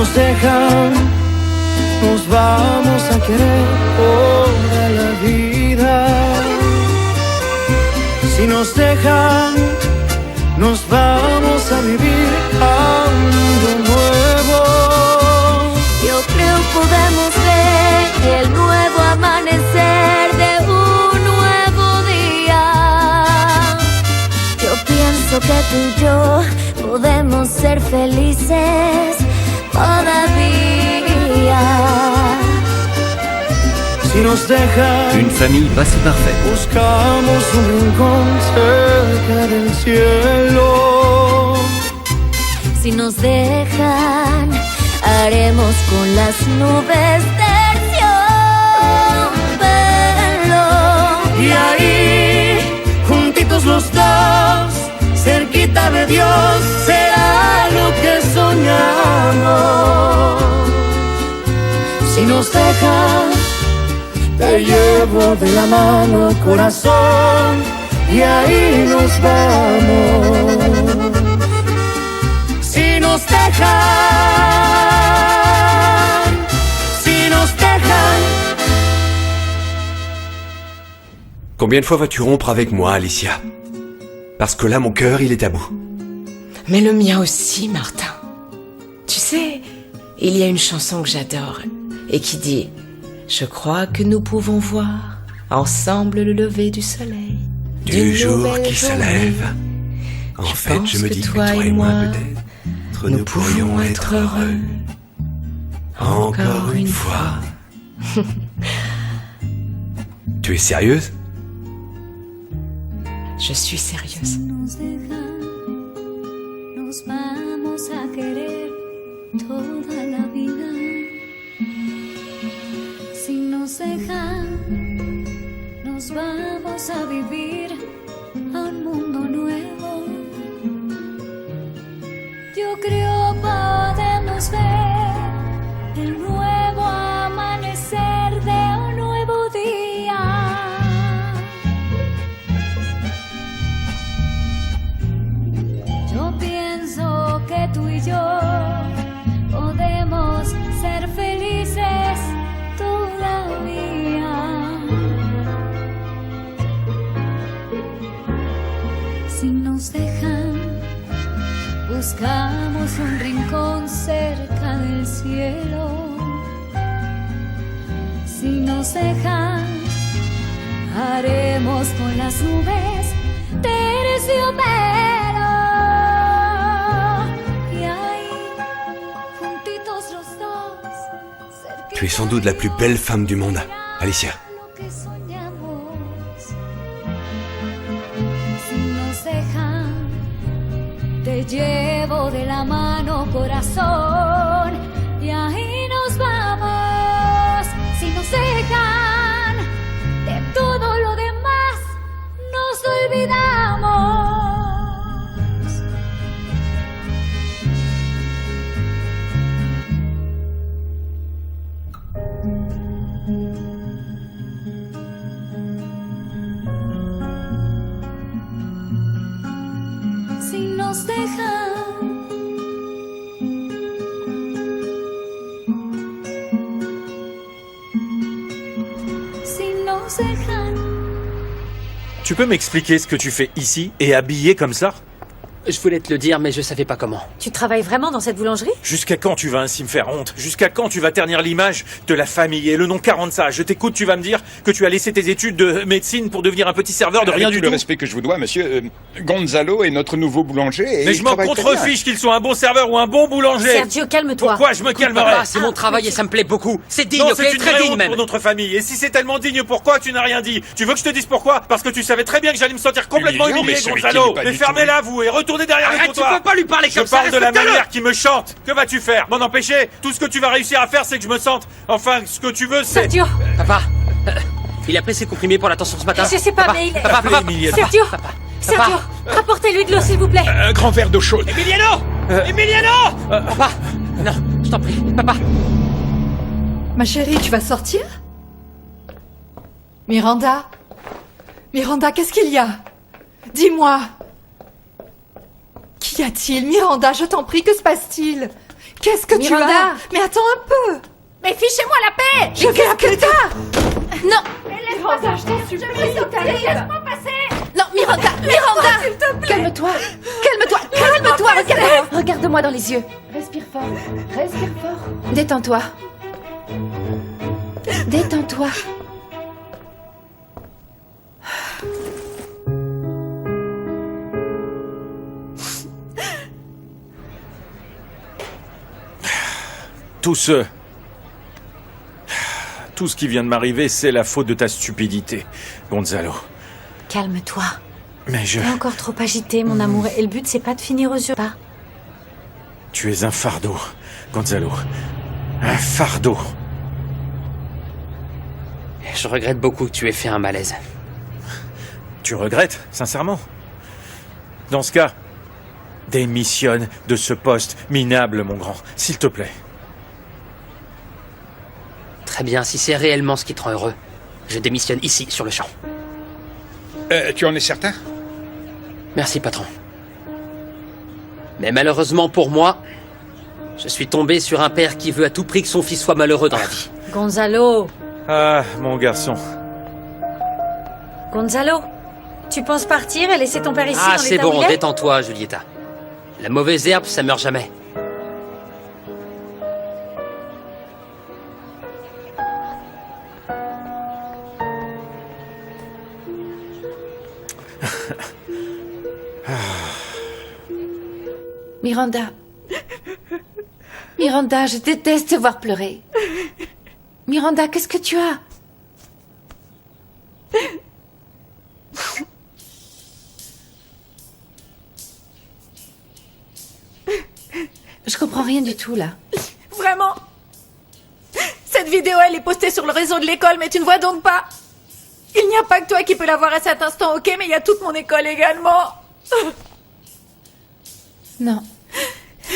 nos dejan, nos vamos a querer toda la vida. Si nos dejan, nos vamos a vivir algo nuevo. Yo creo podemos ver el nuevo amanecer de un nuevo día. Yo pienso que tú y yo podemos ser felices todavía. Si nos dejan, Une famille pas si parfaite. buscamos un rincón cerca del cielo. Si nos dejan, haremos con las nubes terciopelo. Y ahí, juntitos los dos, cerquita de Dios, será lo que soñamos. Si nos dejan, te llevo de la mano, corazón, y ahí nos vamos. Si nos dejan, si nos dejan. Combien de fois vas-tu rompre avec moi, Alicia? Parce que là, mon cœur, il est à bout. Mais le mien aussi, Martin. Tu sais, il y a une chanson que j'adore et qui dit « Je crois que nous pouvons voir ensemble le lever du soleil. Du jour nouvelle qui se journée. lève. En Je fait, pense je me que dis que toi toi et et moi, moi, peut-être, nous pourrions être heureux. Encore une fois. Tu es sérieuse? Je suis sérieuse. Nos dejan, nos vamos a querer toda la vida. Si nos dejan, nos vamos a vivir a un mundo nuevo. Yo creo podemos ver el nuevo amanecer de un nuevo día. Yo pienso que tú y yo podemos ser felices todavía. Si nos dejan, buscamos un rincón cerca del cielo. Si nos dejan, haremos con las nubes terciopelo. Y ahí, juntitos los dos, cerquita Tu es sans doute la plus belle femme du monde, Alicia. lo que soñamos. Si nos dejan, te llevo de la mano, corazón, y ahí nos vamos. Si nos dejan, de todo lo demás nos olvidamos. Si nos dejan, si nos dejan. Tu peux m'expliquer ce que tu fais ici et habillé comme ça? Je voulais te le dire, mais je savais pas comment. Tu travailles vraiment dans cette boulangerie? Jusqu'à quand tu vas ainsi me faire honte? Jusqu'à quand tu vas ternir l'image de la famille et le nom 40 ça? Je t'écoute, tu vas me dire que tu as laissé tes études de médecine pour devenir un petit serveur de rien Avec du tout le tout. respect que je vous dois, monsieur, Gonzalo est notre nouveau boulanger et Mais il je m'en travaille très contrefiche qu'ils soient un bon serveur ou un bon boulanger. Sergio, calme-toi. Pourquoi je me calmerais? Papa, c'est mon travail et ça me plaît beaucoup. C'est digne, Non, ok? c'est une Très vraie digne honte même. pour notre famille. Et si c'est tellement digne, pourquoi tu n'as rien dit? Tu veux que je te dise pourquoi? Parce que tu savais très bien que j'allais me sentir complètement Humiliant, humilié, mais celui qui Gonzalo. n'est pas Mais du fermez-la, vous, et retournez derrière le Arrête, tu comptoir. peux pas lui parler Je comme ça. parle de la respecte-le. manière qui me chante. Que vas-tu faire? M'en empêcher? Tout ce que tu vas réussir à faire, c'est que je me sente. Enfin, ce que tu veux, c'est. Sergio, Papa, il a pris ses comprimés pour l'attention ce matin. je sais pas, Papa, mais il est... Papa, Emiliano. Sergio, Sergio, apportez-lui de l'eau, s'il vous plaît. Un grand verre d'eau chaude. Emiliano! Emiliano! Papa, non, je t'en prie, papa. Ma chérie, tu vas sortir? Miranda? Miranda, qu'est-ce qu'il y a? Dis-moi. Qu'y a-t-il? Miranda, je t'en prie, que se passe-t-il? Qu'est-ce que tu Miranda. as? Mais attends un peu. Mais fichez-moi la paix! Je vais appeler ta... Non! Miranda, je t'en supplie, s'il t'arrive. Laisse-moi passer! Non, Miranda, Miranda, s'il te plaît! calme-toi, calme-toi, calme-toi, regarde-moi. Regarde-moi dans les yeux. Respire fort, respire fort. Détends-toi. Détends-toi. Tout ce qui vient de m'arriver, c'est la faute de ta stupidité, Gonzalo. Calme-toi. Mais T'es encore trop agité, mon amour. Et le but, c'est pas de finir aux yeux. Pas. Tu es un fardeau, Gonzalo. Un fardeau. Je regrette beaucoup que tu aies fait un malaise. Tu regrettes, sincèrement? Dans ce cas, démissionne de ce poste minable, mon grand, s'il te plaît. Très bien, si c'est réellement ce qui te rend heureux, je démissionne ici, sur le champ. Tu en es certain? Merci, patron. Mais malheureusement pour moi, je suis tombé sur un père qui veut à tout prix que son fils soit malheureux dans la vie. Gonzalo! Ah, mon garçon. Gonzalo! Tu penses partir et laisser ton père ici Ah, dans c'est l'état où bon, il est? détends-toi, Julieta. La mauvaise herbe, ça meurt jamais. Miranda. Miranda, je déteste te voir pleurer. Miranda, qu'est-ce que tu as? Je comprends rien du tout, là. Vraiment? Cette vidéo, elle est postée sur le réseau de l'école, mais tu ne vois donc pas? Il n'y a pas que toi qui peux la voir à cet instant, ok? Mais il y a toute mon école également. Non.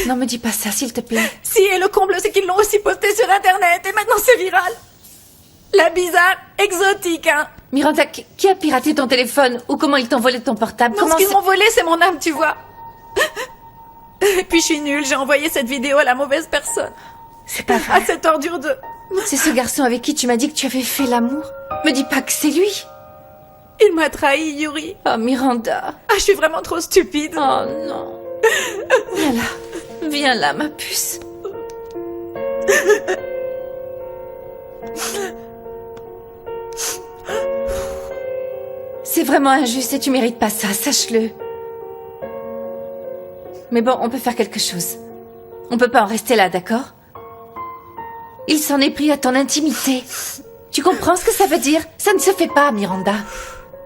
Non, me dis pas ça, s'il te plaît. Si, et le comble, c'est qu'ils l'ont aussi posté sur Internet, et maintenant c'est viral. La bizarre, exotique, hein? Miranda, qui a piraté ton téléphone? Ou comment ils t'ont volé ton portable? Non, Comment ce qu'ils c'est- m'ont volé, c'est mon âme, tu vois. Et puis je suis nulle, j'ai envoyé cette vidéo à la mauvaise personne. C'est pas À vrai. cette ordure de... C'est ce garçon avec qui tu m'as dit que tu avais fait l'amour? Me dis pas que c'est lui. Il m'a trahi, Yuri. Oh, Miranda. Ah, je suis vraiment trop stupide. Oh non. Viens là. Viens là, ma puce. C'est vraiment injuste et tu mérites pas ça, sache-le. Mais bon, on peut faire quelque chose. On peut pas en rester là, d'accord? Il s'en est pris à ton intimité. Tu comprends ce que ça veut dire? Ça ne se fait pas, Miranda.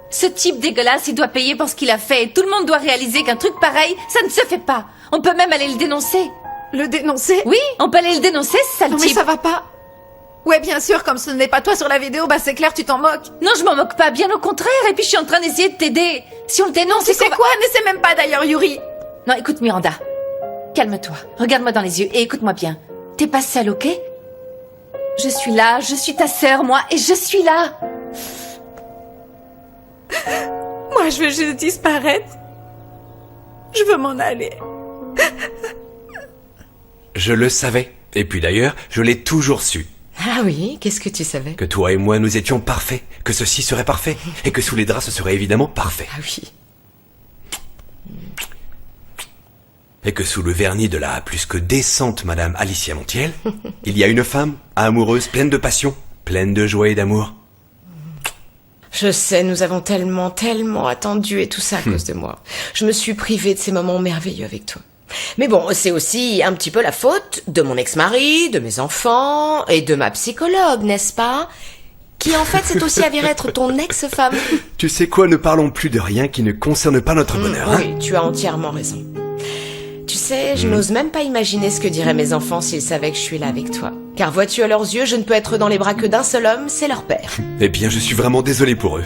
Ce type dégueulasse, il doit payer pour ce qu'il a fait et tout le monde doit réaliser qu'un truc pareil, ça ne se fait pas. On peut même aller le dénoncer. Le dénoncer? Oui, on peut aller le dénoncer, ce sale Non mais type. ça va pas. Ouais, bien sûr, comme ce n'est pas toi sur la vidéo, bah c'est clair, tu t'en moques. Non, je m'en moque pas, bien au contraire, et puis je suis en train d'essayer de t'aider. Si on le dénonce, Tu c'est sais quoi? N'essaie même pas d'ailleurs, Yuri. Non, écoute, Miranda. Calme-toi, regarde-moi dans les yeux et écoute-moi bien. T'es pas seule, ok? Je suis là, je suis ta sœur, moi, et je suis là. Moi, je veux juste disparaître. Je veux m'en aller. Je le savais. Et puis d'ailleurs, je l'ai toujours su. Ah oui, qu'est-ce que tu savais? Que toi et moi, nous étions parfaits. Que ceci serait parfait. Et que sous les draps, ce serait évidemment parfait. Ah oui. Et que sous le vernis de la plus que décente Madame Alicia Montiel, il y a une femme, amoureuse, pleine de passion, pleine de joie et d'amour. Je sais, nous avons tellement, tellement attendu et tout ça à cause de moi. Je me suis privée de ces moments merveilleux avec toi. Mais bon, c'est aussi un petit peu la faute de mon ex-mari, de mes enfants et de ma psychologue, n'est-ce pas? Qui en fait s'est aussi avérée être ton ex-femme. Tu sais quoi, ne parlons plus de rien qui ne concerne pas notre bonheur, hein? Oui, tu as entièrement raison. Tu sais, je n'ose même pas imaginer ce que diraient mes enfants s'ils savaient que je suis là avec toi. Car vois-tu, à leurs yeux, je ne peux être dans les bras que d'un seul homme, c'est leur père. Eh bien, je suis vraiment désolé pour eux.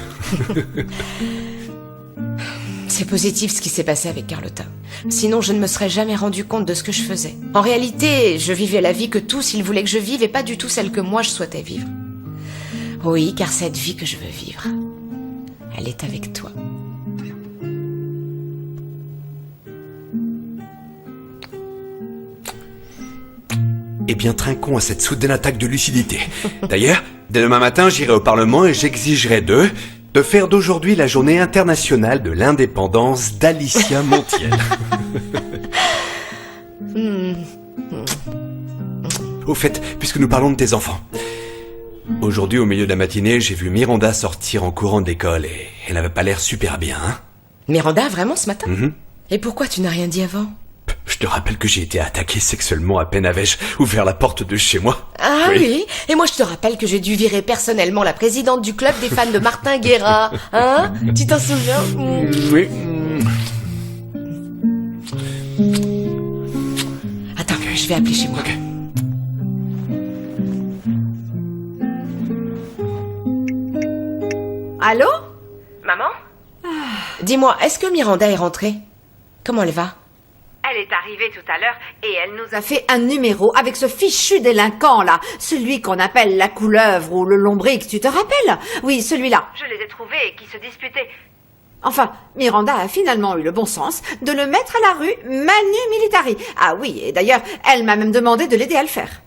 C'est positif ce qui s'est passé avec Carlotta. Sinon, je ne me serais jamais rendu compte de ce que je faisais. En réalité, je vivais la vie que tous ils voulaient que je vive et pas du tout celle que moi je souhaitais vivre. Oui, car cette vie que je veux vivre, elle est avec toi. Eh bien, trinquons à cette soudaine attaque de lucidité. D'ailleurs, dès demain matin, j'irai au Parlement et j'exigerai d'eux de faire d'aujourd'hui la journée internationale de l'indépendance d'Alicia Montiel. Au fait, puisque nous parlons de tes enfants, aujourd'hui, au milieu de la matinée, j'ai vu Miranda sortir en courant de l'école et elle avait pas l'air super bien, hein. Miranda, vraiment, ce matin? Mhm. Et pourquoi tu n'as rien dit avant? Je te rappelle que j'ai été attaqué sexuellement à peine avais-je ouvert la porte de chez moi. Ah oui. Et moi je te rappelle que j'ai dû virer personnellement la présidente du club des fans de Martin Guerra. Hein? Tu t'en souviens? Oui. Attends, je vais appeler chez moi. Ok. Allô? Maman? Dis-moi, est-ce que Miranda est rentrée? Comment elle va? Elle est arrivée tout à l'heure et elle nous a fait un numéro avec ce fichu délinquant là, celui qu'on appelle la couleuvre ou le lombric, tu te rappelles? Oui, celui-là. Je les ai trouvés et qui se disputaient. Enfin, Miranda a finalement eu le bon sens de le mettre à la rue manu militari. Ah oui, et d'ailleurs, elle m'a même demandé de l'aider à le faire.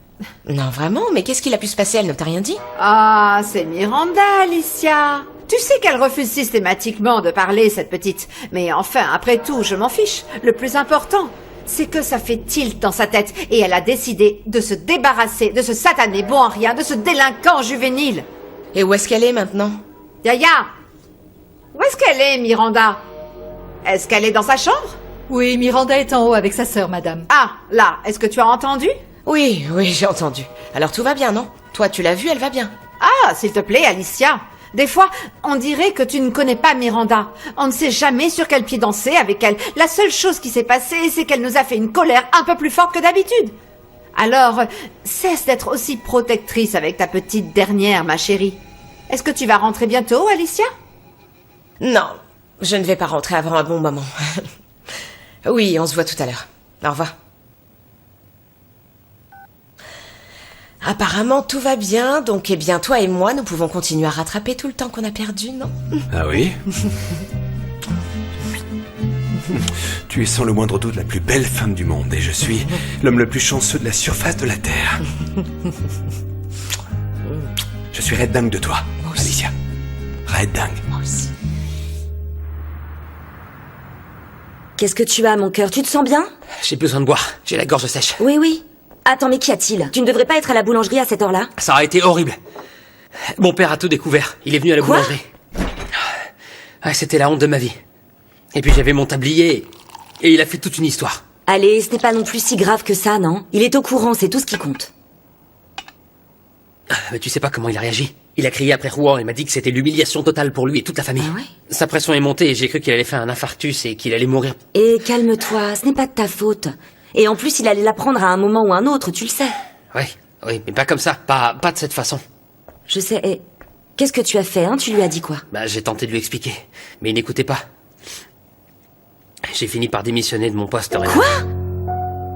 Non, vraiment? Mais qu'est-ce qu'il a pu se passer? Elle ne t'a rien dit? Ah, c'est Miranda, Alicia. Tu sais qu'elle refuse systématiquement de parler, cette petite. Mais enfin, après tout, je m'en fiche. Le plus important, c'est que ça fait tilt dans sa tête. Et elle a décidé de se débarrasser de ce satané bon en rien, de ce délinquant juvénile. Et où est-ce qu'elle est maintenant? Yaya! Où est-ce qu'elle est, Miranda? Est-ce qu'elle est dans sa chambre? Oui, Miranda est en haut avec sa sœur, madame. Ah, là, est-ce que tu as entendu? Oui, j'ai entendu. Alors tout va bien, non? Toi, tu l'as vue, elle va bien. Ah, s'il te plaît, Alicia. Des fois, on dirait que tu ne connais pas Miranda. On ne sait jamais sur quel pied danser avec elle. La seule chose qui s'est passée, c'est qu'elle nous a fait une colère un peu plus forte que d'habitude. Alors, cesse d'être aussi protectrice avec ta petite dernière, ma chérie. Est-ce que tu vas rentrer bientôt, Alicia? Non, je ne vais pas rentrer avant un bon moment. Oui, on se voit tout à l'heure. Au revoir. Apparemment, tout va bien, donc eh bien, toi et moi, nous pouvons continuer à rattraper tout le temps qu'on a perdu, non? Ah oui? Tu es sans le moindre doute la plus belle femme du monde et je suis l'homme le plus chanceux de la surface de la Terre. Je suis red dingue de toi, Alicia. Red dingue. Moi aussi. Qu'est-ce que tu as, mon cœur? Tu te sens bien? J'ai besoin de boire, j'ai la gorge sèche. Oui, oui. Attends, mais qu'y a-t-il? Tu ne devrais pas être à la boulangerie à cette heure-là? Ça a été horrible. Mon père a tout découvert. Il est venu à la Quoi? boulangerie. Ah, c'était la honte de ma vie. Et puis j'avais mon tablier et il a fait toute une histoire. Allez, ce n'est pas non plus si grave que ça, non? Il est au courant, c'est tout ce qui compte. Mais tu sais pas comment il a réagi. Il a crié après Rouen et m'a dit que c'était l'humiliation totale pour lui et toute la famille. Ah ouais? Sa pression est montée et j'ai cru qu'il allait faire un infarctus et qu'il allait mourir. Et calme-toi, ce n'est pas de ta faute. Et en plus, il allait l'apprendre à un moment ou un autre, tu le sais. Oui, mais pas comme ça. Pas de cette façon. Je sais, et... Qu'est-ce que tu as fait, hein? Tu lui as dit quoi? Bah, j'ai tenté de lui expliquer. Mais il n'écoutait pas. J'ai fini par démissionner de mon poste. Quoi?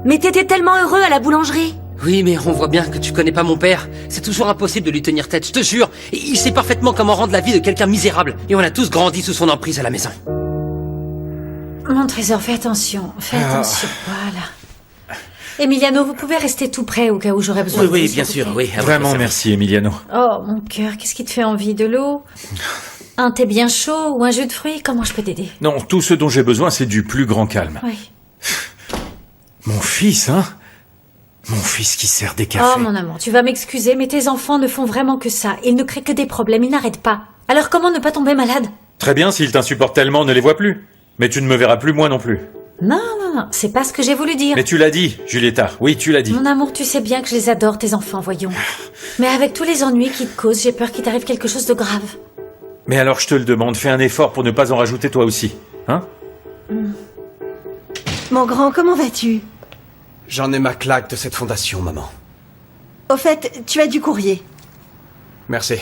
Mais t'étais tellement heureux à la boulangerie. Oui, mais on voit bien que tu connais pas mon père. C'est toujours impossible de lui tenir tête, je te jure. Et il sait parfaitement comment rendre la vie de quelqu'un misérable. Et on a tous grandi sous son emprise à la maison. Mon trésor, fais attention. Fais attention, voilà. Emiliano, vous pouvez rester tout près au cas où j'aurais besoin de vous. Oui, s'il bien vous sûr, plaît. oui. Vraiment, merci, Emiliano. Oh, mon cœur, qu'est-ce qui te fait envie? De l'eau? Un thé bien chaud ou un jus de fruits? Comment je peux t'aider? Non, tout ce dont j'ai besoin, c'est du plus grand calme. Oui. Mon fils, hein? Mon fils qui sert des cafés. Oh, mon amour, tu vas m'excuser, mais tes enfants ne font vraiment que ça. Ils ne créent que des problèmes, ils n'arrêtent pas. Alors comment ne pas tomber malade? Très bien, s'ils t'insupportent tellement, ne les vois plus. Mais tu ne me verras plus, moi non plus. Non, c'est pas ce que j'ai voulu dire. Mais tu l'as dit, Julieta. Oui, tu l'as dit. Mon amour, tu sais bien que je les adore, tes enfants, voyons. Mais avec tous les ennuis qu'ils te causent, j'ai peur qu'il t'arrive quelque chose de grave. Mais alors je te le demande, fais un effort pour ne pas en rajouter toi aussi. Hein? Mon grand, comment vas-tu? J'en ai ma claque de cette fondation, maman. Au fait, tu as du courrier. Merci.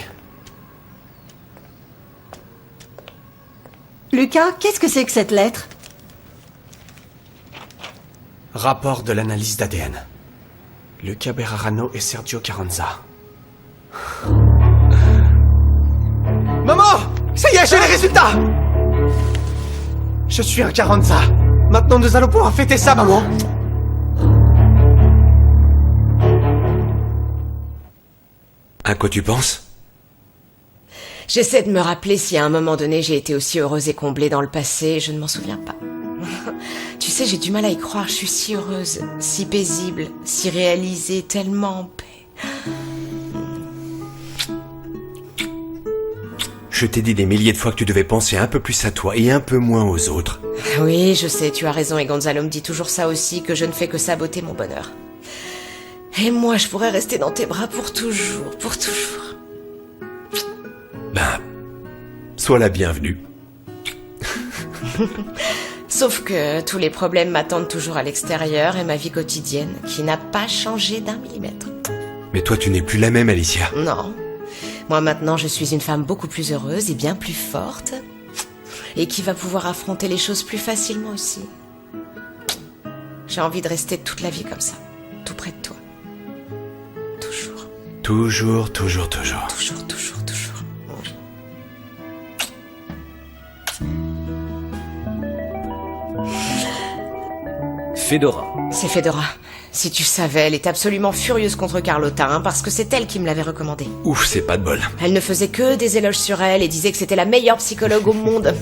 Lucas, qu'est-ce que c'est que cette lettre? Rapport de l'analyse d'ADN. Luca Berarano et Sergio Carranza. Maman! Ça y est, j'ai les résultats! Je suis un Carranza. Maintenant, nous allons pouvoir fêter ça, maman. À quoi tu penses? J'essaie de me rappeler si à un moment donné j'ai été aussi heureuse et comblée dans le passé, je ne m'en souviens pas. Tu sais, j'ai du mal à y croire, je suis si heureuse, si paisible, si réalisée, tellement en paix. Je t'ai dit des milliers de fois que tu devais penser un peu plus à toi et un peu moins aux autres. Oui, je sais, tu as raison, et Gonzalo me dit toujours ça aussi, que je ne fais que saboter mon bonheur. Et moi, je pourrais rester dans tes bras pour toujours, pour toujours. Ben, sois la bienvenue. Sauf que tous les problèmes m'attendent toujours à l'extérieur et ma vie quotidienne, qui n'a pas changé d'un millimètre. Mais toi, tu n'es plus la même, Alicia. Non. Moi, maintenant, je suis une femme beaucoup plus heureuse et bien plus forte. Et qui va pouvoir affronter les choses plus facilement aussi. J'ai envie de rester toute la vie comme ça, tout près de toi. Toujours. Toujours, toujours, toujours. Toujours, toujours, toujours. Fedora. C'est Fedora. Si tu savais, elle est absolument furieuse contre Carlotta, hein, parce que c'est elle qui me l'avait recommandé. Ouf, c'est pas de bol. Elle ne faisait que des éloges sur elle et disait que c'était la meilleure psychologue au monde.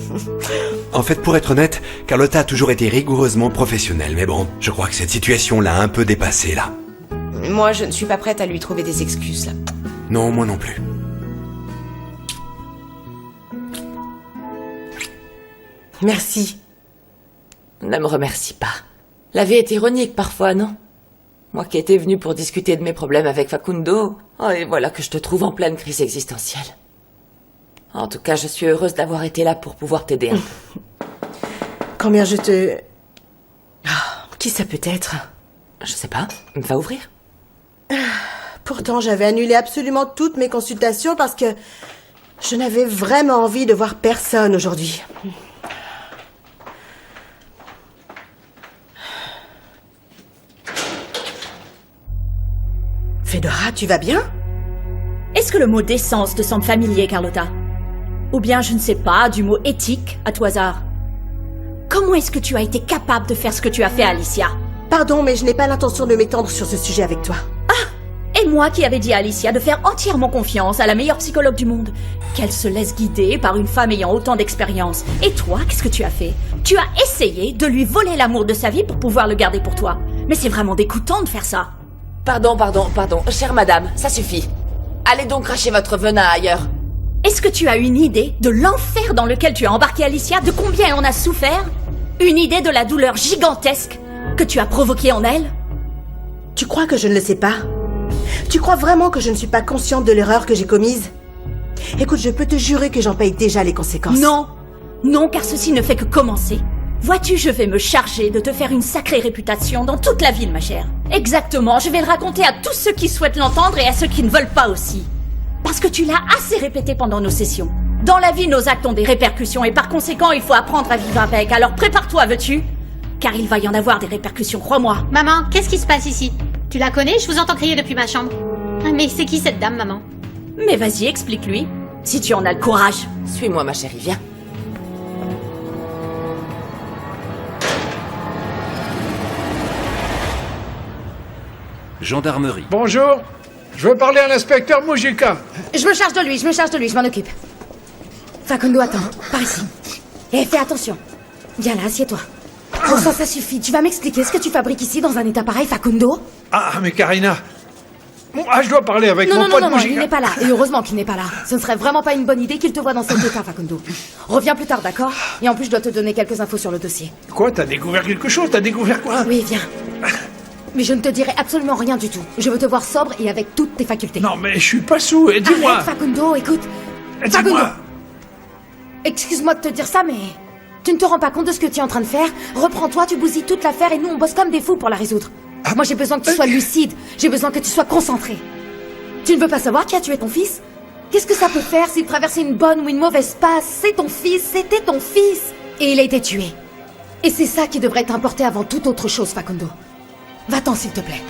En fait, pour être honnête, Carlotta a toujours été rigoureusement professionnelle. Mais bon, je crois que cette situation l'a un peu dépassée, là. Moi, je ne suis pas prête à lui trouver des excuses, là. Non, moi non plus. Merci. Ne me remercie pas. La vie est ironique parfois, non? Moi qui étais venue pour discuter de mes problèmes avec Facundo, oh, et voilà que je te trouve en pleine crise existentielle. En tout cas, je suis heureuse d'avoir été là pour pouvoir t'aider un peu. Combien je te... Qui ça peut être? Je sais pas. Va ouvrir. Pourtant, j'avais annulé absolument toutes mes consultations parce que je n'avais vraiment envie de voir personne aujourd'hui. Fedora, tu vas bien? Est-ce que le mot décence te semble familier, Carlotta? Ou bien, je ne sais pas, du mot éthique, à tout hasard? Comment est-ce que tu as été capable de faire ce que tu as fait à Alicia? Pardon, mais je n'ai pas l'intention de m'étendre sur ce sujet avec toi. Et moi qui avais dit à Alicia de faire entièrement confiance à la meilleure psychologue du monde, qu'elle se laisse guider par une femme ayant autant d'expérience. Et toi, qu'est-ce que tu as fait? Tu as essayé de lui voler l'amour de sa vie pour pouvoir le garder pour toi. Mais c'est vraiment dégoûtant de faire ça. Pardon, chère madame, ça suffit. Allez donc cracher votre venin ailleurs. Est-ce que tu as une idée de l'enfer dans lequel tu as embarqué Alicia, de combien elle en a souffert? Une idée de la douleur gigantesque que tu as provoquée en elle? Tu crois que je ne le sais pas? Tu crois vraiment que je ne suis pas consciente de l'erreur que j'ai commise? Écoute, je peux te jurer que j'en paye déjà les conséquences. Non, non, car ceci ne fait que commencer. Vois-tu, je vais me charger de te faire une sacrée réputation dans toute la ville, ma chère. Exactement, je vais le raconter à tous ceux qui souhaitent l'entendre et à ceux qui ne veulent pas aussi. Parce que tu l'as assez répété pendant nos sessions. Dans la vie, nos actes ont des répercussions et par conséquent, il faut apprendre à vivre avec. Alors prépare-toi, veux-tu? Car il va y en avoir des répercussions, crois-moi. Maman, qu'est-ce qui se passe ici? Tu la connais? Je vous entends crier depuis ma chambre. Mais c'est qui cette dame, maman? Mais vas-y, explique-lui. Si tu en as le courage. Suis-moi, ma chérie, viens. Gendarmerie. Bonjour, je veux parler à l'inspecteur Mujica. Je me charge de lui, je m'en occupe. Facundo, attends, par ici. Et fais attention. Viens là, assieds-toi. Oh, ça suffit. Tu vas m'expliquer ce que tu fabriques ici dans un état pareil, Facundo? Ah, mais Karina... Bon, je dois parler avec mon Non, pote il n'est pas là. Et heureusement qu'il n'est pas là. Ce ne serait vraiment pas une bonne idée qu'il te voie dans cet état, Facundo. Reviens plus tard, d'accord? Et en plus, je dois te donner quelques infos sur le dossier. Quoi? T'as découvert quelque chose? T'as découvert quoi? Oui, viens. Mais je ne te dirai absolument rien du tout. Je veux te voir sobre et avec toutes tes facultés. Non, mais je suis pas sous, et dis-moi. Arrête, Facundo, écoute. Dis-moi. Facundo. Excuse-moi de te dire ça, mais... Tu ne te rends pas compte de ce que tu es en train de faire? Reprends-toi, tu bousilles toute l'affaire et nous, on bosse comme des fous pour la résoudre. Moi, j'ai besoin que tu sois lucide. J'ai besoin que tu sois concentré. Tu ne veux pas savoir qui a tué ton fils? Qu'est-ce que ça peut faire s'il traversait une bonne ou une mauvaise passe? C'est ton fils, c'était ton fils. Et il a été tué. Et c'est ça qui devrait t'importer avant toute autre chose, Facundo. Va-t'en, s'il te plaît.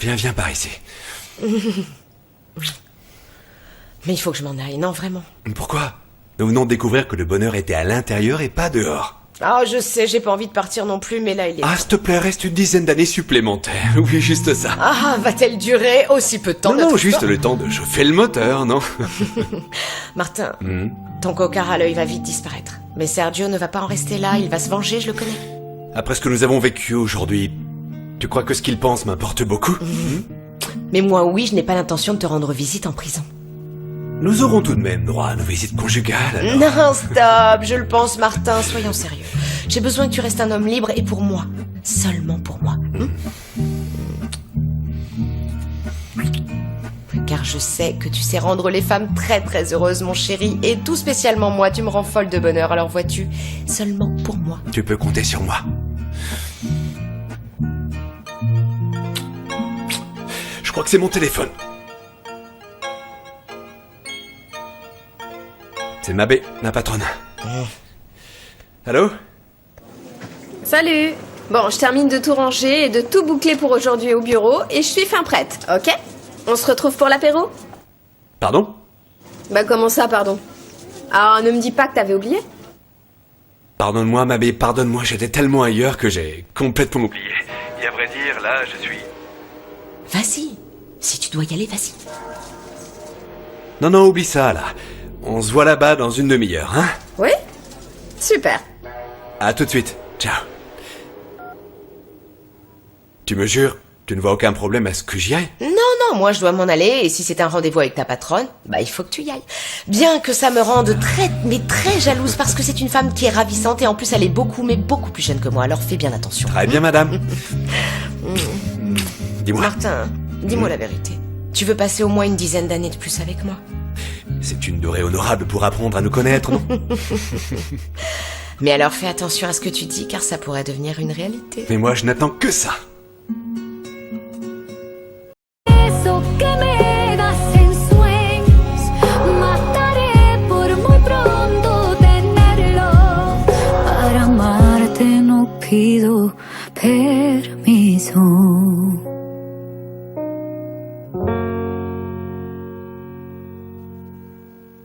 Viens par ici. Mais il faut que je m'en aille, non, vraiment. Pourquoi? Nous venons de découvrir que le bonheur était à l'intérieur et pas dehors. Ah, je sais, j'ai pas envie de partir non plus, mais là, il est... Ah, s'il te plaît, reste une dizaine d'années supplémentaires. Oublie juste ça. Ah, va-t-elle durer aussi peu de temps? Non, juste le temps de chauffer le moteur, non? Martin, ton cocard à l'œil va vite disparaître. Mais Sergio ne va pas en rester là, il va se venger, je le connais. Après ce que nous avons vécu aujourd'hui, tu crois que ce qu'il pense m'importe beaucoup? Mais moi, oui, je n'ai pas l'intention de te rendre visite en prison. Nous aurons tout de même droit à nos visites conjugales, alors. Non, stop, je le pense, Martin, soyons sérieux. J'ai besoin que tu restes un homme libre et pour moi. Seulement pour moi. Car je sais que tu sais rendre les femmes très très heureuses, mon chéri. Et tout spécialement moi, tu me rends folle de bonheur. Alors vois-tu, seulement pour moi. Tu peux compter sur moi. Je crois que c'est mon téléphone. C'est Mabé, ma patronne. Allô? Salut. Bon, je termine de tout ranger et de tout boucler pour aujourd'hui au bureau et je suis fin prête, ok? On se retrouve pour l'apéro? Pardon? Bah comment ça, pardon? Ah, ne me dis pas que t'avais oublié. Pardonne-moi, Mabé, pardonne-moi, j'étais tellement ailleurs que j'ai complètement oublié. Et à vrai dire, là, je suis... Vas-y. Si tu dois y aller, vas-y. Non, oublie ça, là. On se voit là-bas dans une demi-heure, hein? Oui? Super. À tout de suite. Ciao. Tu me jures, tu ne vois aucun problème à ce que j'y aille? Non, moi je dois m'en aller et si c'est un rendez-vous avec ta patronne, bah il faut que tu y ailles. Bien que ça me rende très jalouse parce que c'est une femme qui est ravissante et en plus elle est beaucoup plus jeune que moi, alors fais bien attention. Très bien, madame. Dis-moi. Martin, dis-moi la vérité. Tu veux passer au moins une dizaine d'années de plus avec moi? C'est une durée honorable pour apprendre à nous connaître, non? Mais alors fais attention à ce que tu dis car ça pourrait devenir une réalité. Mais moi je n'attends que ça. Eso que me das en sueños, mataré por muy pronto tenerlo. Para amarte no pido permiso.